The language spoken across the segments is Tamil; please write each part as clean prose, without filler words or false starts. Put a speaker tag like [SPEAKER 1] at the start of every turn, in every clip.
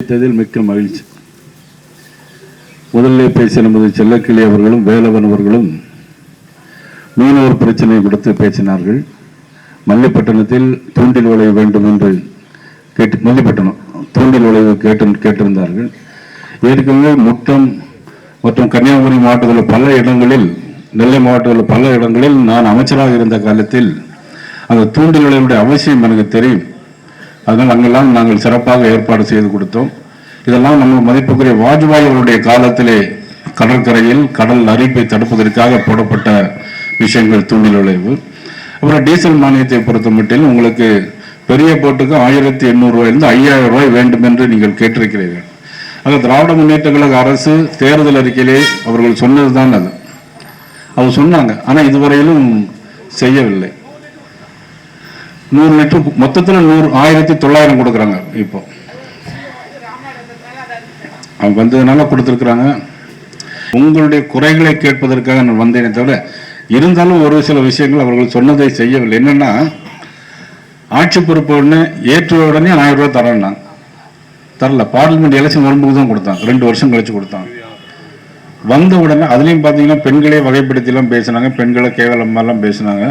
[SPEAKER 1] மிக்க மகிழ்ச்சி. முதலில் பேசிய நமது செல்லக்கிளி அவர்களும் வேலவன் அவர்களும் மீனவர் பிரச்சனை கொடுத்து பேசினார்கள். மல்லிப்பட்டினத்தில் தூண்டில் உழைய வேண்டும் என்று மல்லிப்பட்டினம் தூண்டில் உழைவு கேட்டிருந்தார்கள். ஏற்கனவே முட்டம் மற்றும் கன்னியாகுமரி மாவட்டத்தில் பல இடங்களில், நெல்லை மாவட்டத்தில் பல இடங்களில் நான் அமைச்சராக இருந்த காலத்தில் அந்த தூண்டில் உழைவுடைய அவசியம் எனக்கு தெரியும். அதனால் அங்கெல்லாம் நாங்கள் சிறப்பாக ஏற்பாடு செய்து கொடுத்தோம். இதெல்லாம் நம்ம மதிப்புக்குரிய வாஜ்பாய் அவருடைய காலத்திலே கடற்கரையில் கடல் அரிப்பை தடுப்பதற்காக போடப்பட்ட விஷயங்கள் தூண்டில் உழைவு. அப்புறம் டீசல் மானியத்தை பொறுத்த மட்டில் உங்களுக்கு பெரிய போட்டுக்கு 1800 ரூபாயிலிருந்து 5000 ரூபாய் வேண்டும் என்று நீங்கள் கேட்டிருக்கிறீர்கள். ஆக திராவிட முன்னேற்ற கழக அரசு தேர்தல் அறிக்கையிலே அவர்கள் சொன்னதுதான் அது. அவர் சொன்னாங்க, ஆனால் இதுவரையிலும் செய்யவில்லை. 100 லிட்டர் மொத்தத்தில் 1900 கொடுக்குறாங்க. இப்போ அவங்க வந்ததுனால கொடுத்துருக்குறாங்க. உங்களுடைய குறைகளை கேட்பதற்காக நான் வந்தேனே தவிர, இருந்தாலும் ஒரு சில விஷயங்கள் அவர்கள் சொன்னதை செய்யவில்லை. என்னன்னா, ஆட்சி பொறுப்பு உடனே ஏற்ற உடனே 1000 ரூபாய் தரேன்னா தரல. பார்லிமெண்ட் எலெக்ஷன் வரும்போது தான் கொடுத்தாங்க, 2 வருஷம் கழிச்சு கொடுத்தாங்க. வந்த உடனே அதுலேயும் பார்த்தீங்கன்னா பெண்களே வகைப்படுத்திலாம் பேசினாங்க, பெண்களை கேவலமாலாம் பேசினாங்க.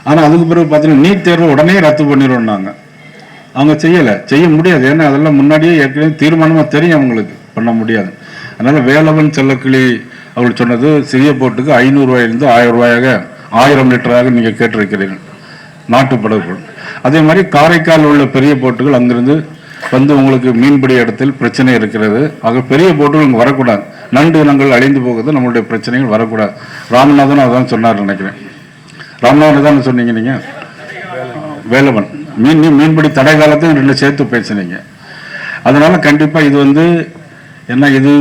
[SPEAKER 1] ஆனால் அதுக்கு பிறகு பார்த்தீங்கன்னா நீட் தேர்வு உடனே ரத்து பண்ணிடுவோம்னாங்க. அவங்க செய்ய முடியாது. ஏன்னா அதெல்லாம் முன்னாடியே ஏற்கனவே தீர்மானமாக தெரியும், அவங்களுக்கு பண்ண முடியாது. அதனால் வேலவன் செல்லக்கிளி அவர்கள் சொன்னது சிறிய போட்டுக்கு 500 ரூபாயிலிருந்து 1000 ரூபாயாக 1000 லிட்டராக நீங்கள் கேட்டிருக்கிறீர்கள் நாட்டுப்படகு. அதே மாதிரி காரைக்கால் உள்ள பெரிய போட்டுகள் அங்கிருந்து வந்து உங்களுக்கு மீன்பிடி இடத்தில் பிரச்சனை இருக்கிறது. ஆக பெரிய போட்டுகள் இங்கே வரக்கூடாது. நண்டு இனங்கள் அழிந்து போகுது, நம்மளுடைய பிரச்சனைகள் வரக்கூடாது. ராமநாதன் அதான் சொன்னார் நினைக்கிறேன். ராமநாதன் தான் சொன்னீங்க நீங்கள். வேலவன் மீன்பிடி தடை காலத்தையும் 2 சேர்த்து பேசினீங்க. அதனால கண்டிப்பாக இது என்ன, இது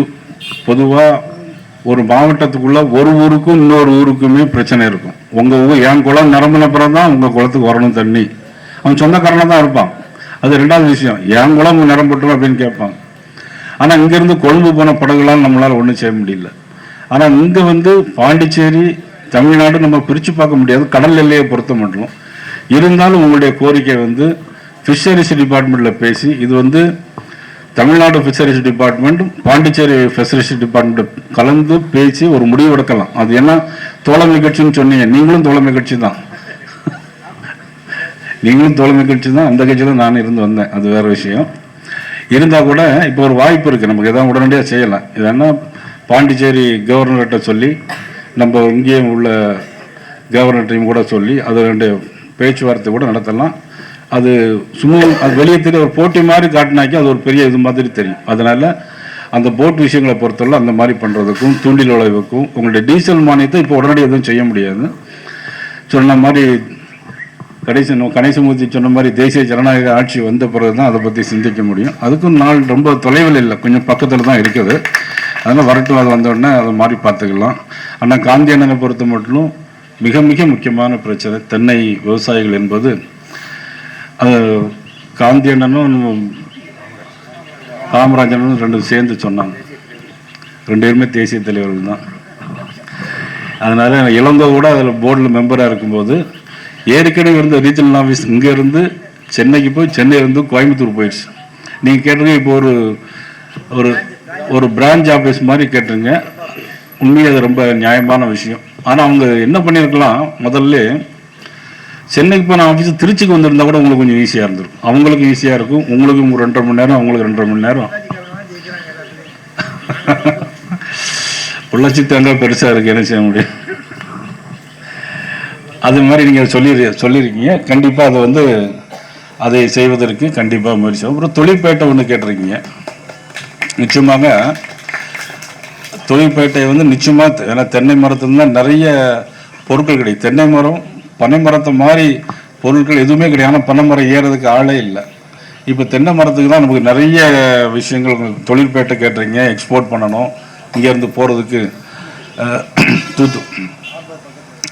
[SPEAKER 1] பொதுவாக ஒரு மாவட்டத்துக்குள்ள ஒரு ஊருக்கும் இன்னொரு ஊருக்குமே பிரச்சனை இருக்கும். உங்கள் ஊர் என் குளம் நிரம்பின பிறகு தான் உங்கள் குளத்துக்கு வரணும் தண்ணி. அவன் சொந்தக்காரனாக தான் இருப்பான். அது 2வது விஷயம். என் குளம் நிரம்பட்டும் அப்படின்னு கேட்பாங்க. ஆனால் இங்கேருந்து கொழும்பு போன படகுலாம் நம்மளால் ஒன்றும் செய்ய முடியல. ஆனால் இங்கே பாண்டிச்சேரி தமிழ்நாடு நம்ம பிரித்து பார்க்க முடியாது, கடல் எல்லையை பொறுத்த மட்டும். இருந்தாலும் உங்களுடைய கோரிக்கை ஃபிஷரிஸ் டிபார்ட்மெண்ட்டில் பேசி, இது Tamil Nadu fisheries department Pondicherry fisheries department கலந்து பேசி ஒரு முடிவு எடுக்கலாம். அது என்ன, தோழமை கட்சின்னு சொன்னீங்க, நீங்களும் தோழமை கட்சி தான். நீங்களும் தோழமை கட்சி தான். அந்த கட்சியில் நான் இருந்து வந்தேன், அது வேறு விஷயம். இருந்தால் கூட இப்போ ஒரு வாய்ப்பு இருக்குது, நமக்கு எதாவது உடனடியாக செய்யலாம். இது என்ன, பாண்டிச்சேரி கவர்னர்கிட்ட சொல்லி, நம்ம இங்கேயும் உள்ள கவர்னர்ட்டையும் கூட சொல்லி அது 2 பேச்சுவார்த்தை கூட நடத்தலாம். அது சும்மா அது வெளியே தெரிய ஒரு போட்டி மாதிரி காட்டினாக்கி அது ஒரு பெரிய இது மாதிரி தெரியும். அதனால் அந்த போட் விஷயங்களை பொறுத்தவரை அந்த மாதிரி பண்ணுறதுக்கும் தூண்டில் உழைவுக்கும் உங்களுடைய டீசல் மானியத்தை இப்போ உடனடி எதுவும் செய்ய முடியாது. சொன்ன மாதிரி கணேசமூர்த்தி சொன்ன மாதிரி தேசிய ஜனநாயக ஆட்சி வந்த பிறகு தான் அதை பற்றி சிந்திக்க முடியும். அதுக்கும் நாள் ரொம்ப தொலைவில் இல்லை, கொஞ்சம் பக்கத்தில் தான் இருக்குது. அதனால் வரட்டும், அது வந்தோடனே அதை மாதிரி பார்த்துக்கலாம். ஆனால் காந்தி அண்ணனை பொறுத்த மட்டும் மிக மிக முக்கியமான பிரச்சனை தென்னை விவசாயிகள் என்பது. அது காந்தி அண்ணனும் காமராஜனும் 2 சேர்ந்து சொன்னாங்க. 2 பேருமே தேசிய தலைவர்கள் தான். அதனால் இளங்கோ கூட அதில் போர்டில் மெம்பராக இருக்கும்போது ஏற்கனவே இருந்த ரீஜனல் ஆஃபீஸ் இங்கேருந்து சென்னைக்கு போய் சென்னையிலேருந்து கோயம்புத்தூர் போயிடுச்சு. நீங்கள் கேட்டிருங்க, இப்போ ஒரு ஒரு பிரான்ச் ஆஃபீஸ் மாதிரி கேட்டுருங்க. உண்மையாக அது ரொம்ப நியாயமான விஷயம். ஆனால் அவங்க என்ன பண்ணியிருக்கலாம், முதல்ல சென்னைக்கு போன ஆஃபீஸ் திருச்சிக்கு வந்திருந்தா கூட உங்களுக்கு கொஞ்சம் ஈஸியாக இருந்திருக்கும். அவங்களுக்கு ஈஸியாக இருக்கும், உங்களுக்கு 2.5 மணி நேரம், அவங்களுக்கு 2.5 மணி நேரம். பொள்ளாச்சி தேங்காய் பெருசாக இருக்குது, என்ன செய்ய முடியும். அது மாதிரி நீங்கள் சொல்லியிருக்கீங்க. கண்டிப்பாக அதை அதை செய்வதற்கு கண்டிப்பாக முயற்சி. அப்புறம் தொழிற்பேட்டை ஒன்று கேட்டிருக்கீங்க. நிச்சயமாக தொழிற்பேட்டை நிச்சயமாக, ஏன்னா தென்னை மரத்துல தான் நிறைய பொருட்கள் கிடைக்கும். தென்னை மரம் பனை மரத்தை மாதிரி பொருட்கள் எதுவுமே கிடையாது. ஆனால் பனை மரம் ஏறதுக்கு ஆளே இல்லை. இப்போ தென்னை மரத்துக்கு தான் நமக்கு நிறைய விஷயங்கள். தொழிற்பேட்டை கேட்டுறீங்க, எக்ஸ்போர்ட் பண்ணணும், இங்கேருந்து போகிறதுக்கு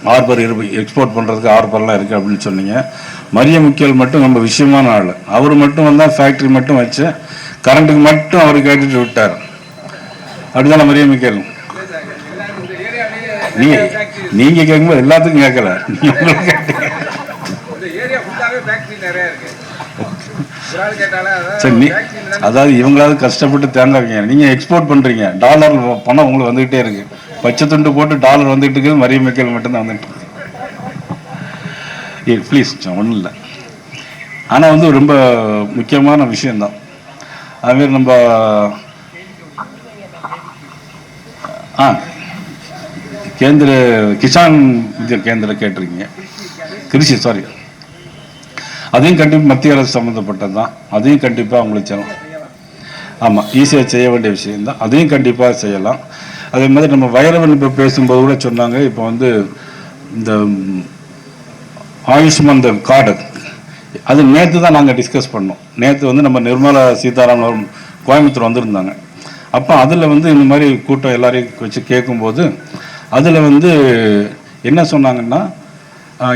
[SPEAKER 1] ஹார்பர் எக்ஸ்போர்ட் பண்ணுறதுக்கு ஹார்பர்லாம் இருக்குது அப்படின்னு சொன்னீங்க. மரிய முக்கியல் மட்டும் நம்ம விஷயமான ஆள். அவர் மட்டும் வந்தால் ஃபேக்ட்ரி மட்டும் வச்சு கரண்ட்டுக்கு மட்டும் அவர் கேட்டுட்டு விட்டார். அப்படிதானே மரிய முக்கியல்? நீங்க கேட்கும்போது எல்லாத்துக்கும் கேட்கல. சரி, அதாவது இவங்களாவது கஷ்டப்பட்டு தேங்காய் வைங்க, நீங்கள் எக்ஸ்போர்ட் பண்ணுறீங்க, டாலர் பணம் உங்களுக்கு வந்துகிட்டே இருக்கு. பச்சை துண்டு போட்டு டாலர் வந்துட்டு இருக்குது, மரிய மக்கள் மட்டும்தான் வந்துட்டு இருக்கு. ப்ளீஸ், ஒன்றும் இல்லை. ஆனால் வந்து ரொம்ப முக்கியமான விஷயந்தான். அதுமாரி நம்ம கேந்திர கிசான் வித்யா கேந்திர கேட்டிருக்கீங்க, கிருஷி சாரி, அதையும் கண்டிப்பாக மத்திய அரசு சம்மந்தப்பட்டது தான். அதையும் கண்டிப்பாக அவங்களுக்கு செய்யலாம். ஆமாம், ஈஸியாக செய்ய வேண்டிய விஷயந்தான். அதையும் கண்டிப்பாக செய்யலாம். அதே மாதிரி நம்ம வைரவன் இப்போ பேசும்போது கூட சொன்னாங்க, இப்போ வந்து இந்த ஆயுஷ்மான் கார்டு, அது நேற்று தான் நாங்கள் டிஸ்கஸ் பண்ணோம். நேற்று வந்து நம்ம நிர்மலா சீதாராமன் கோயம்புத்தூர் வந்திருந்தாங்க. அப்போ அதில் வந்து இந்த மாதிரி கூட்டம் எல்லாரையும் வச்சு கேட்கும்போது அதில் வந்து என்ன சொன்னாங்கன்னா,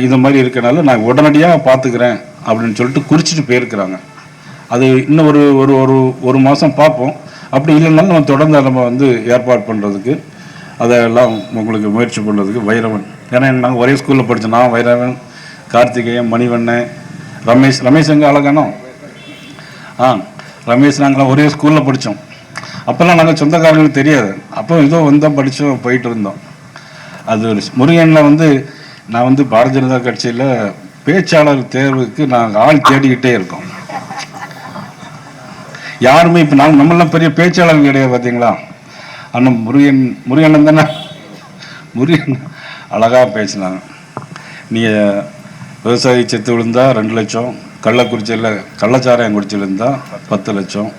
[SPEAKER 1] இந்த மாதிரி இருக்கனால நான் உடனடியாக பார்த்துக்கிறேன் அப்படின்னு சொல்லிட்டு குறிச்சிட்டு போயிருக்கிறாங்க. அது இன்னும் ஒரு ஒரு ஒரு ஒரு மாதம் பார்ப்போம். அப்படி இல்லைனாலும் நம்ம தொடர்ந்து நம்ம வந்து ஏற்பாடு பண்ணுறதுக்கு அதெல்லாம் உங்களுக்கு முயற்சி பண்ணுறதுக்கு வைரவன், ஏன்னா நாங்கள் ஒரே ஸ்கூலில் படித்தோம். நான் வைரவன், கார்த்திகேயன், மணிவண்ணன், ரமேஷ் எங்கே அழகானோ ரமேஷ், நாங்களாம் ஒரே ஸ்கூலில் படித்தோம். அப்போல்லாம் நாங்கள் சொந்தக்காரங்களுக்கு தெரியாது. அப்போ ஏதோ வந்தோம், படித்தோம், போயிட்டு இருந்தோம். அது ஒரு முருகனில் வந்து நான் வந்து பாரதிய ஜனதா கட்சியில் பேச்சாளர் தேர்வுக்கு நாங்கள் ஆள் தேடிக்கிட்டே இருக்கோம். யாருமே இப்போ நாங்கள் நம்மளாம் பெரிய பேச்சாளர் கிடையாது பார்த்தீங்களா. ஆனால் முருகன் தானே, முருகன் அழகாக பேசினாங்க. நீங்கள் விவசாயி செத்து விழுந்தா 2 லட்சம், கள்ளக்குறிச்சியில் கள்ளச்சாராயம் குடிச்சு விழுந்தா 10 லட்சம்.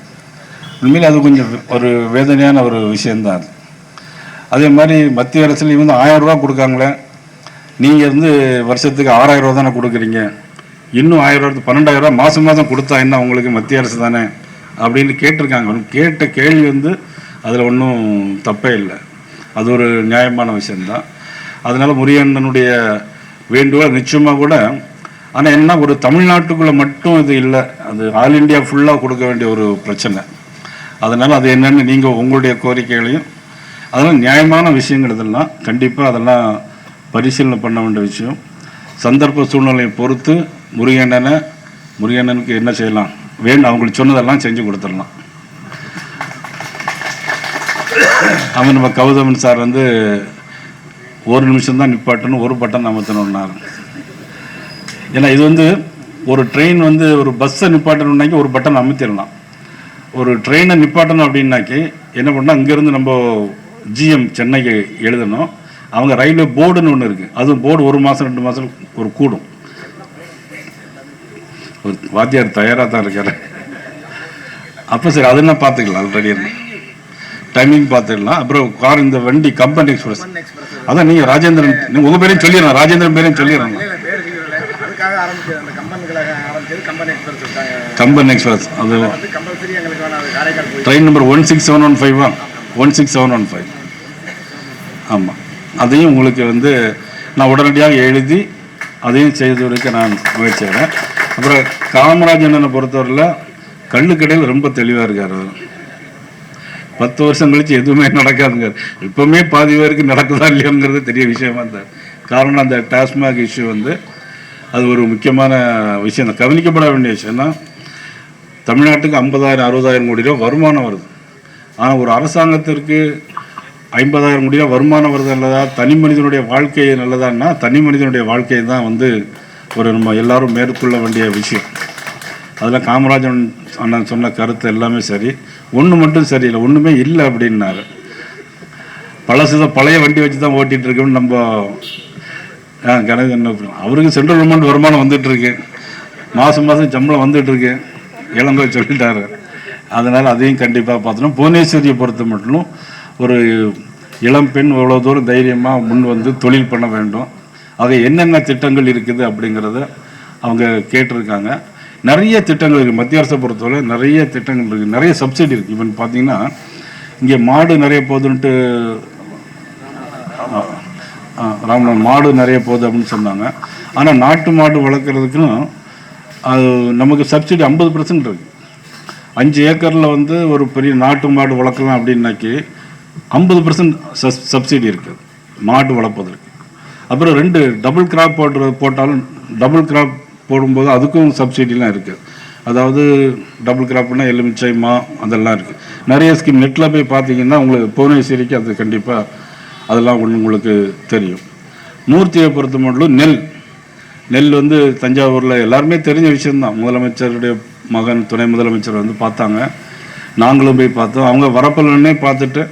[SPEAKER 1] உண்மையிலே அது கொஞ்சம் ஒரு வேதனையான ஒரு விஷயந்தான் அது. அதே மாதிரி மத்திய அரசுல வந்து 1000 ரூபா கொடுக்காங்களே, நீங்கள் வந்து வருஷத்துக்கு 6000 ரூபா தானே கொடுக்குறீங்க, இன்னும் 1000 ரூபா 12000 ரூபா மாதம் மாதம் கொடுத்தா என்ன உங்களுக்கு மத்திய அரசு தானே அப்படின்னு கேட்டிருக்காங்க. கேட்ட கேள்வி வந்து அதில் ஒன்றும் தப்பே இல்லை, அது ஒரு நியாயமான விஷயந்தான். அதனால் முருகனுடைய வேண்டுகோள் நிச்சயமாக கூட. ஆனால் என்ன, ஒரு தமிழ்நாட்டுக்குள்ளே மட்டும் இது இல்லை, அது ஆல் இண்டியா ஃபுல்லாக கொடுக்க வேண்டிய ஒரு பிரச்சனை. அதனால் அது என்னென்னு நீங்கள் உங்களுடைய கோரிக்கைகளையும், அதெல்லாம் நியாயமான விஷயங்கள், இதெல்லாம் கண்டிப்பாக அதெல்லாம் பரிசீலனை பண்ண வேண்டிய விஷயம். சந்தர்ப்ப சூழ்நிலையை பொறுத்து முருகண்ணனுக்கு என்ன செய்யலாம் வேணும், அவங்களுக்கு சொன்னதெல்லாம் செஞ்சு கொடுத்துடலாம். அவன் நம்ம கௌதமன் சார் வந்து 1 நிமிஷம் தான் நிப்பாட்டணும், ஒரு பட்டன் அமர்த்தணுன்னாரு. ஏன்னா இது வந்து ஒரு ட்ரெயின் வந்து ஒரு பஸ்ஸை நிப்பாட்டணுன்னாக்கி ஒரு பட்டன் அமுத்திடலாம். ஒரு ட்ரெயினை நிப்பாட்டணும் அப்படின்னாக்கி என்ன பண்ணால் அங்கேருந்து நம்ம ஜிஎம் சென்னைக்கு எழுதணும். அவங்க ரயில்வே போர்டுன்னு ஒன்று இருக்குது, அது போர்டு 1 மாதம் 2 மாதம் ஒரு கூடும். ஒரு வாத்தியார் தயாராக தான் இருக்கார். அப்போ சரி, அது என்ன பார்த்துக்கலாம், ஆல்ரெடி டைமிங் பார்த்துக்கலாம். அப்புறம் கார், இந்த வண்டி கம்பன் எக்ஸ்பிரஸ், அதான் நீங்கள் ராஜேந்திரன், உங்கள் பேரையும் சொல்லிடுறேன், ராஜேந்திரன் பேரையும் சொல்லிடுறாங்க. கம்பன் எக்ஸ்பிரஸ் அது ட்ரெயின் நம்பர் 16715 16715. ஆமாம், அதையும் உங்களுக்கு வந்து நான் உடனடியாக எழுதி அதையும் செய்வதற்கு நான் முயற்சி செய்கிறேன். அப்புறம் காமராஜனை பொறுத்தவரையில் கள்ளுக்கடையில் ரொம்ப தெளிவாக இருக்கார். 10 வருஷம் கழிச்சு எதுவுமே நடக்காதுங்க. இப்போவுமே பாதி பேருக்கு நடக்குதா இல்லையோங்கிறது தெரிய விஷயமா இருந்தார். காரணம் அந்த டாஸ்மாக் இஷ்யூ வந்து அது ஒரு முக்கியமான விஷயம் தான், கவனிக்கப்பட வேண்டிய விஷயம்னா. தமிழ்நாட்டுக்கு 50,000-60,000 கோடி ரூபா வருமானம் வருது. ஆனால் ஒரு அரசாங்கத்திற்கு 50,000 கோடி ரூபா வருமானம் வருது நல்லதா, தனி மனிதனுடைய வாழ்க்கை நல்லதான்னா தனி மனிதனுடைய வாழ்க்கையை தான் வந்து ஒரு நம்ம எல்லாரும் மேற்கொள்ள வேண்டிய விஷயம். அதில் காமராஜன் அண்ணன் சொன்ன கருத்து எல்லாமே சரி, ஒன்று மட்டும் சரியில்லை, ஒன்றுமே இல்லை அப்படின்னாரு. பழைய வண்டி வச்சு தான் ஓட்டிகிட்டு இருக்கோம்னு நம்ம கணக்கு என்ன, அவருக்கு சென்ட்ரல் கவர்மெண்ட் வருமானம் வந்துட்டுருக்கு, மாதம் சம்பளம் வந்துட்டுருக்கு, இளங்கோ சொல்லிட்டாரு. அதனால் அதையும் கண்டிப்பாக பார்த்தோன்னா, புவனேஸ்வரியை பொறுத்த மட்டும் ஒரு இளம்பெண் இவ்வளோ தூரம் தைரியமாக முன் வந்து தொழில் பண்ண வேண்டும். ஆக என்னென்ன திட்டங்கள் இருக்குது அப்படிங்கிறத அவங்க கேட்டிருக்காங்க. நிறைய திட்டங்கள் இருக்குது, மத்திய அரசை பொறுத்தவரை நிறைய திட்டங்கள் இருக்குது, நிறைய சப்சிடி இருக்குது. ஈவன் பார்த்தீங்கன்னா இங்கே மாடு நிறைய போகுதுன்ட்டு ராமநாதன் மாடு நிறைய போகுது அப்படின்னு சொன்னாங்க. ஆனால் நாட்டு மாடு வளர்க்குறதுக்குன்னு அது நமக்கு சப்சிடி 50% இருக்குது. 5 ஏக்கரில் வந்து ஒரு பெரிய நாட்டு மாடு வளர்க்கலாம் அப்படின்னாக்கி 50% சப்சிடி இருக்குது மாடு வளர்ப்பதற்கு. அப்புறம் 2 டபுள் கிராப் போட்டாலும் டபுள் கிராப் போடும்போது அதுக்கும் சப்சிடிலாம் இருக்குது. அதாவது டபுள் கிராப்னா எலுமிச்சை மா அதெல்லாம் இருக்குது. நிறைய ஸ்கீம் நெட்டில் போய் பார்த்தீங்கன்னா உங்களுக்கு புவனேஸ்வரிக்கு அது கண்டிப்பாக அதெல்லாம் உங்களுக்கு தெரியும். மூர்த்தியை பொறுத்த மட்டும் நெல் வந்து தஞ்சாவூரில் எல்லாருமே தெரிஞ்ச விஷயந்தான். முதலமைச்சருடைய மகன் துணை முதலமைச்சர் வந்து பார்த்தாங்க, நாங்களும் போய் பார்த்தோம். அவங்க வரப்பலன்னே பார்த்துட்டு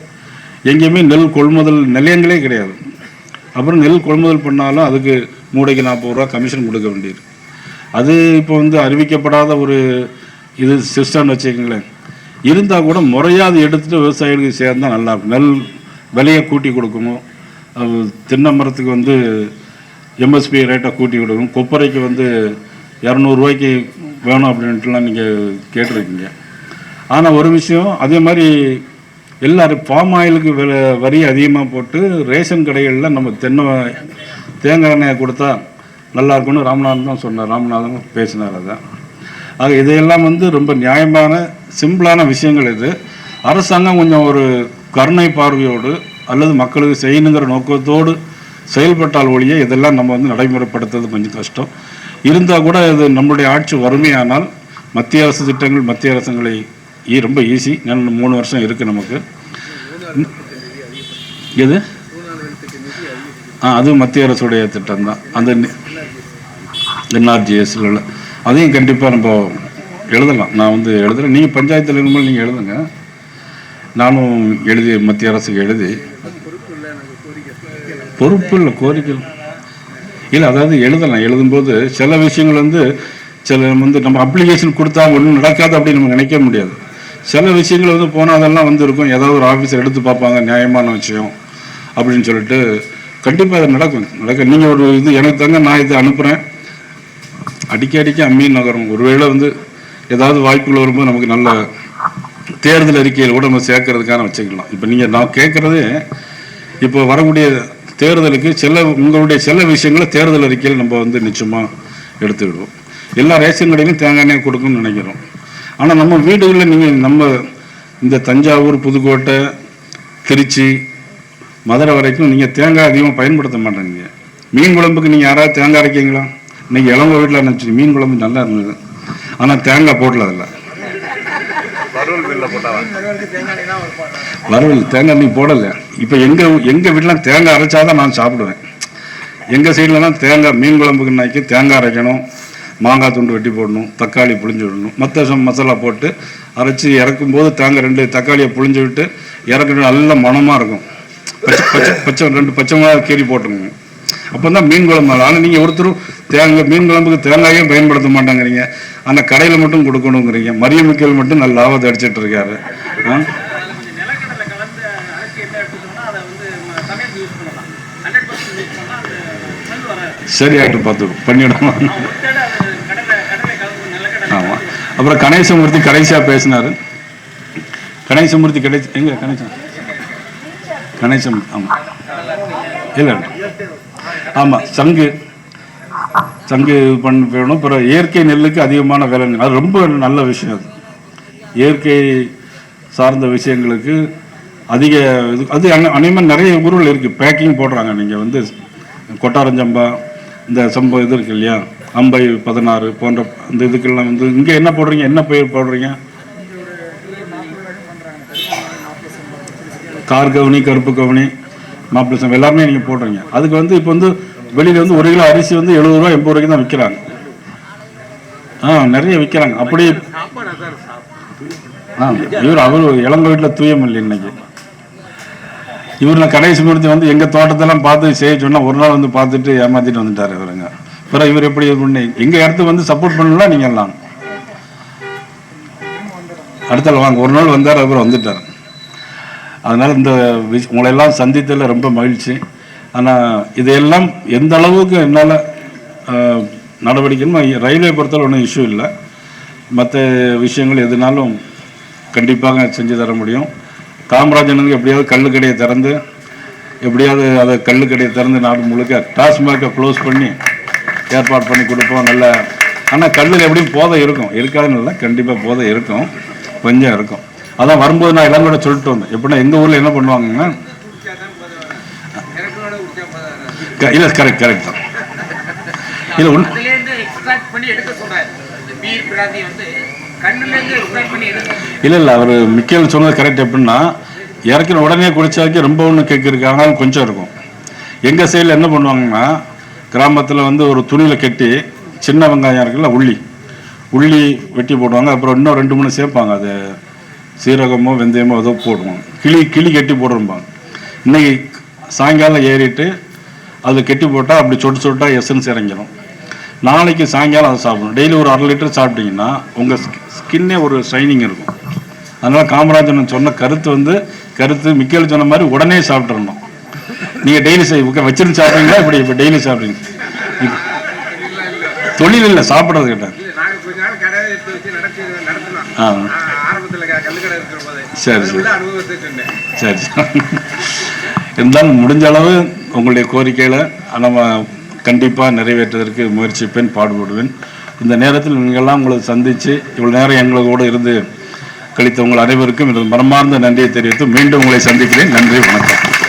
[SPEAKER 1] எங்கேயுமே நெல் கொள்முதல் நிலையங்களே கிடையாது. அப்புறம் நெல் கொள்முதல் பண்ணாலும் அதுக்கு மூடைக்கு 40 ரூபா கமிஷன் கொடுக்க வேண்டியது. அது இப்போ வந்து அறிவிக்கப்படாத ஒரு இது சிஸ்டம்னு வச்சுக்கோங்களேன். இருந்தால் கூட முறையாக அதை எடுத்துகிட்டு விவசாயிகளுக்கு சேர்ந்தால் நல்லாயிருக்கும். நெல் விலையை கூட்டி கொடுக்கணும், தென்னை மரத்துக்கு வந்து எம்எஸ்பி ரேட்டை கூட்டி கொடுக்கணும், கொப்பரைக்கு வந்து 200 ரூபாய்க்கு வேணும் அப்படின்ட்டுலாம் நீங்கள் கேட்டிருக்கீங்க. ஆனால் ஒரு விஷயம், அதே மாதிரி எல்லோரும் பாம் ஆயிலுக்கு வரி அதிகமாக போட்டு ரேஷன் கடைகளில் நம்ம தேங்காய் எண்ணெயை கொடுத்தா நல்லா இருக்கும்னு ராமநாதன் தான் சொன்னார், ராமநாதன் பேசினார். அதான் ஆக இதையெல்லாம் வந்து ரொம்ப நியாயமான சிம்பிளான விஷயங்கள். இது அரசாங்கம் கொஞ்சம் ஒரு கருணை பார்வையோடு அல்லது மக்களுக்கு செய்யணுங்கிற நோக்கத்தோடு செயல்பட்டால் ஒழிய இதெல்லாம் நம்ம வந்து நடைமுறைப்படுத்துறது கொஞ்சம் கஷ்டம். இருந்தால் கூட இது நம்மளுடைய ஆட்சி வறுமையானால் மத்திய அரசு திட்டங்கள் மத்திய அரசுங்களை ரொம்ப ஈஸி. 3 வருஷம் இருக்குது நமக்கு. எது அது மத்திய அரசுடைய திட்டம் தான். அந்த NRGSல அதையும் கண்டிப்பாக நம்ம எழுதலாம். நான் வந்து எழுதுகிறேன், நீங்கள் பஞ்சாயத்தில் இருக்கும்போது நீங்கள் எழுதுங்க. நானும் எழுதி மத்திய அரசுக்கு எழுதி பொறுப்பு இல்லை கோரிக்கை இல்லை, அதாவது எழுதலாம். எழுதும்போது சில விஷயங்கள் வந்து நம்ம அப்ளிகேஷன் கொடுத்தா ஒன்றும் நடக்காது அப்படின்னு நம்ம நினைக்க முடியாது. சில விஷயங்கள் வந்து போனால் அதெல்லாம் வந்து இருக்கும், ஏதாவது ஒரு ஆஃபீஸர் எடுத்து பார்ப்பாங்க நியாயமான விஷயம் அப்படின்னு சொல்லிட்டு கண்டிப்பாக அது நடக்கும். நீங்கள் ஒரு இது எனக்கு தாங்க நான் இதை அனுப்புகிறேன், அடிக்க அம்மியும் நகரும். ஒருவேளை வந்து ஏதாவது வாய்ப்புகள் வரும்போது நமக்கு நல்ல தேர்தல் அறிக்கையில் கூட நம்ம சேர்க்கறதுக்கான வச்சுக்கலாம். இப்போ நான் கேட்குறது இப்போ வரக்கூடிய தேர்தலுக்கு உங்களுடைய சில விஷயங்களை தேர்தல் அறிக்கையில் நம்ம வந்து நிச்சயமாக எடுத்துக்கிடுவோம். எல்லா ரேஷன் கடையிலும் தேங்காய் எண்ணெய் கொடுக்கணும்னு நினைக்கிறோம். ஆனால் நம்ம வீடுகளில் நீங்கள் நம்ம இந்த தஞ்சாவூர், புதுக்கோட்டை, திருச்சி, மதுரை வரைக்கும் நீங்கள் தேங்காய் அதிகமாக பயன்படுத்த மாட்டேங்க. மீன் குழம்புக்கு நீங்கள் யாராவது தேங்காய் அரைக்கிங்களா? இன்றைக்கி இளங்க வீட்டில் நினச்சி மீன் குழம்பு நல்லா இருந்தது, ஆனால் தேங்காய் போடல. அதில் வறுவல் தேங்காய் நீ போடலை. இப்போ எங்கள் வீட்டிலாம் தேங்காய் அரைச்சாதான் நான் சாப்பிடுவேன். எங்கள் சைட்லலாம் தேங்காய் மீன் குழம்புக்குன்னாக்கி தேங்காய் அரைக்கணும், மாங்காய் துண்டு வெட்டி போடணும், தக்காளி புளிஞ்சு விடணும், மற்ற மசாலா போட்டு அரைச்சி இறக்கும்போது தேங்காய் 2 தக்காளியை புளிஞ்சு விட்டு இறக்கணும். நல்ல மணமாக இருக்கும். பச்சை 2 பச்சை மிளகாய் கீரி போட்டுருங்க, அப்போ தான் மீன் குழம்பு. ஆனால் நீங்கள் ஒருத்தரும் மீன் குழம்புக்கு தேங்காயும் பயன்படுத்த மாட்டாங்கிறீங்க, ஆனால் கடையில் மட்டும் கொடுக்கணுங்கிறீங்க. மரியமிக்கல் மட்டும் நல்ல லாபத்தை அடிச்சிட்டு இருக்காரு. சரியாயிட்டு பார்த்து பண்ணிவிடுவோம். ஆமாம். அப்புறம் கணேசமூர்த்தி கடைசியாக பேசினார். கணேசமூர்த்தி எங்க கணேசம் ஆமாம் இல்லை ஆமாம் சங்கு பண்ணணும். அப்புறம் இயற்கை நெல்லுக்கு அதிகமான விலை, அது ரொம்ப நல்ல விஷயம். அது இயற்கை சார்ந்த விஷயங்களுக்கு அதிக அது அநேகமாக நிறைய ஊர்கள் இருக்குது, பேக்கிங் போடுறாங்க. நீங்கள் வந்து கொட்டாரஞ்சம்பா இந்த சம்பா இது இருக்கு இல்லையா, அம்பை 16 போன்ற இந்த இதுக்கெல்லாம் வந்து இங்கே என்ன போடுறீங்க, என்ன பயிர் போடுறீங்க? கார்கவுனி, கருப்பு கவுனி, மாப்பிள்ளை சம்பா எல்லாருமே நீங்கள் போடுறீங்க. அதுக்கு வந்து இப்போ வந்து வெளியில் வந்து 1 கிலோ அரிசி வந்து 70 ரூபா 80 ரூபாய்க்கு தான் விற்கிறாங்க. நிறைய விற்கிறாங்க. அப்படி அவர் இளங்க வீட்டில் தூயமில்லை. இன்னைக்கு இவரில் கணேசமூர்த்தி வந்து எங்கள் தோட்டத்தெல்லாம் பார்த்து செய்ய சொன்னால் ஒரு நாள் வந்து பார்த்துட்டு ஏமாற்றிட்டு வந்துட்டார் இவருங்க. பிறகு இவர் எப்படி பண்ணி எங்கள் இடத்துக்கு வந்து சப்போர்ட் பண்ணலாம். நீங்கள் எல்லாம் அடுத்தால வாங்க, ஒரு நாள் வந்தார், அப்புறம் வந்துட்டார். அதனால் இந்த உங்களெல்லாம் சந்தித்ததில் ரொம்ப மகிழ்ச்சி. ஆனால் இதையெல்லாம் எந்த அளவுக்கு என்னால் நடவடிக்கைன்னு ரயில்வே பொறுத்தவரை ஒன்றும் இஷ்யூ இல்லை. மற்ற விஷயங்கள் எதுனாலும் கண்டிப்பாக செஞ்சு தர முடியும். காமராஜனுக்கு எப்படியாவது கல்லுக்கடையை திறந்து அதை கல்லுக்கடையை திறந்து நாடு முழுக்க டாஸ்மார்க்கை க்ளோஸ் பண்ணி ஏற்பாடு பண்ணி கொடுப்போம். நல்ல ஆனால் கல்லில் எப்படியும் போதை இருக்கும், இருக்காதுன்னு இல்லை, கண்டிப்பாக போதை இருக்கும், கொஞ்சம் இருக்கும். அதான் வரும்போது நான் எல்லாம் கூட சொல்லிட்டு வந்தேன். எப்படின்னா எங்கள் ஊரில் என்ன பண்ணுவாங்கன்னா, இல்லை கரெக்ட் தான், இல்லை இல்லை அவர் மிக்கேல் சொன்னது கரெக்ட். எப்படின்னா இறக்கிற உடனே குடிச்சாக்கி ரொம்ப ஒன்று கேட்குறதுக்கு ஆனாலும் கொஞ்சம் இருக்கும். எங்கள் சைடில் என்ன பண்ணுவாங்கன்னா கிராமத்தில் வந்து ஒரு துணியில் கட்டி சின்ன வெங்காயம் இருக்குல்ல, உள்ளி வெட்டி போடுவாங்க. அப்புறம் இன்னும் 2-3 சேர்ப்பாங்க. அது சீரகமோ வெந்தயமோ ஏதோ போடுவாங்க. கிளி கட்டி போடுறோம்பாங்க. இன்னைக்கு சாயங்காலம் ஏறிட்டு அதில் கெட்டி போட்டால் அப்படி சொட்டால் எசன்ஸ் இறங்கிடும். நாளைக்கு சாயங்காலம் அதை சாப்பிடணும். டெய்லி ஒரு 1/2 லிட்டர் சாப்பிட்டீங்கன்னா உங்கள் ஸ்கின்னே ஒரு ஷைனிங் இருக்கும். அதனால் காமராஜன் சொன்ன கருத்து மிக்கேல் சொன்ன மாதிரி உடனே சாப்பிட்றணும். நீங்கள் டெய்லி வச்சிருந்து சாப்பிட்றீங்களா? இப்போ டெய்லி சாப்பிட்றீங்க? தொழில் இல்லை, சாப்பிட்றது கேட்டேன். சரி சரி சரி. இருந்தாலும் முடிஞ்ச அளவு உங்களுடைய கோரிக்கைகளை நம்ம கண்டிப்பாக நிறைவேற்றுவதற்கு முயற்சிப்பேன், பாடுபடுவேன். இந்த நேரத்தில் நீங்கள்லாம் உங்களை சந்தித்து இவ்வளோ நேரம் எங்களோட இருந்து கழித்த உங்கள் அனைவருக்கும் மனமார்ந்த நன்றியை தெரிவித்து மீண்டும் உங்களை சந்திக்கிறேன். நன்றி, வணக்கம்.